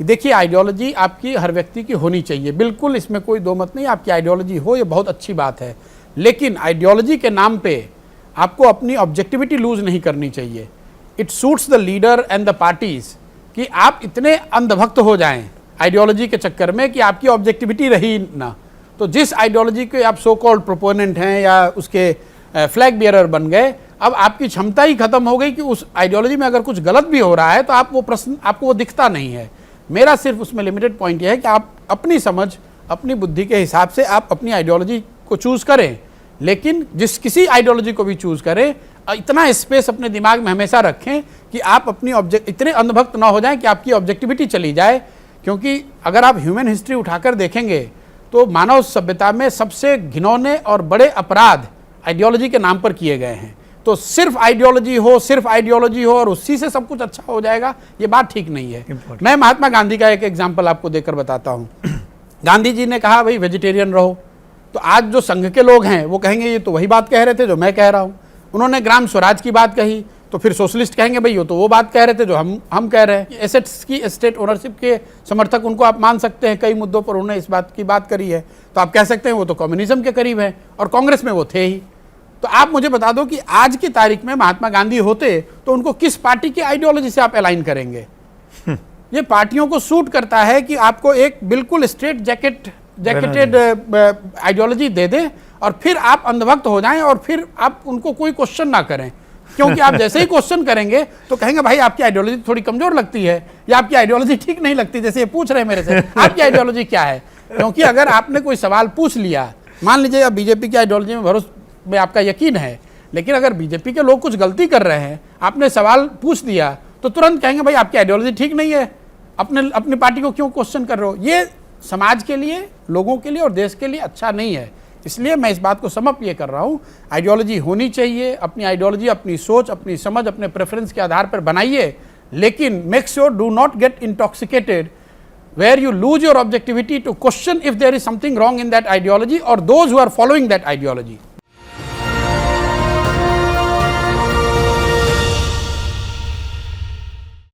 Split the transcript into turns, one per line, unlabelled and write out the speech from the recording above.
कि देखिए आइडियोलॉजी आपकी हर व्यक्ति की होनी चाहिए, बिल्कुल इसमें कोई दो मत नहीं, आपकी आइडियोलॉजी हो ये बहुत अच्छी बात है, लेकिन आइडियोलॉजी के नाम पे आपको अपनी ऑब्जेक्टिविटी लूज नहीं करनी चाहिए। It suits the leader and the parties कि आप इतने अंधभक्त हो जाएं आइडियोलॉजी के चक्कर में कि आपकी ऑब्जेक्टिविटी रही ना। तो जिस आइडियोलॉजी के आप सो कॉल्ड प्रोपोनेंट हैं या उसके फ्लैग बियरर बन गए, अब आपकी क्षमता ही खत्म हो गई कि उस आइडियोलॉजी में अगर कुछ गलत भी हो रहा है तो आप वो प्रश्न आपको वो दिखता नहीं है। मेरा सिर्फ उसमें लिमिटेड पॉइंट ये है कि आप अपनी समझ अपनी बुद्धि के हिसाब से आप अपनी आइडियोलॉजी को चूज करें, लेकिन जिस किसी आइडियोलॉजी को भी चूज करें इतना स्पेस अपने दिमाग में हमेशा रखें कि आप अपनी इतने अंधभक्त ना हो जाएं कि आपकी ऑब्जेक्टिविटी चली जाए। क्योंकि अगर आप ह्यूमन हिस्ट्री उठाकर देखेंगे तो मानव सभ्यता में सबसे घिनौने और बड़े अपराध आइडियोलॉजी के नाम पर किए गए हैं। तो सिर्फ आइडियोलॉजी हो और उसी से सब कुछ अच्छा हो जाएगा, ये बात ठीक नहीं है। मैं महात्मा गांधी का एक एग्जाम्पल आपको देकर बताता हूँ। गांधी जी ने कहा भाई वेजिटेरियन रहो, तो आज जो संघ के लोग हैं वो कहेंगे ये तो वही बात कह रहे थे जो मैं कह रहा हूँ। उन्होंने ग्राम स्वराज की बात कही तो फिर सोशलिस्ट कहेंगे भाई तो वो बात कह रहे थे जो हम कह रहे हैं। एसेट्स की स्टेट ओनरशिप के समर्थक उनको आप मान सकते हैं, कई मुद्दों पर उन्होंने इस बात की बात करी है, तो आप कह सकते हैं वो तो कम्युनिज्म के करीब है और कांग्रेस में वो थे ही। तो आप मुझे बता दो कि आज की तारीख में महात्मा गांधी होते तो उनको किस पार्टी की आइडियोलॉजी से आप अलाइन करेंगे? ये पार्टियों को सूट करता है कि आपको एक बिल्कुल स्ट्रेट जैकेटेड आइडियोलॉजी दे दे और फिर आप अंधभक्त हो जाएं और फिर आप उनको कोई क्वेश्चन ना करें, क्योंकि आप जैसे ही क्वेश्चन करेंगे तो कहेंगे भाई आपकी आइडियोलॉजी थोड़ी कमजोर लगती है या आपकी आइडियोलॉजी ठीक नहीं लगती। जैसे ये पूछ रहे हैं मेरे से आपकी आइडियोलॉजी क्या है, क्योंकि अगर आपने कोई सवाल पूछ लिया, मान लीजिए अब बीजेपी की आइडियोलॉजी में भरोसा में आपका यकीन है, लेकिन अगर बीजेपी के लोग कुछ गलती कर रहे हैं, आपने सवाल पूछ दिया तो तुरंत कहेंगे भाई आपकी आइडियोलॉजी ठीक नहीं है, अपनी पार्टी को क्यों क्वेश्चन कर रहे हो? ये समाज के लिए, लोगों के लिए और देश के लिए अच्छा नहीं है। इसलिए मैं इस बात को समअप ये कर रहा हूँ, आइडियोलॉजी होनी चाहिए, अपनी आइडियोलॉजी अपनी सोच अपनी समझ अपने प्रेफरेंस के आधार पर बनाइए, लेकिन make sure do not gate intoxicated where you lose your objectivity to question if there is something wrong in that ideology or those who are following that ideology.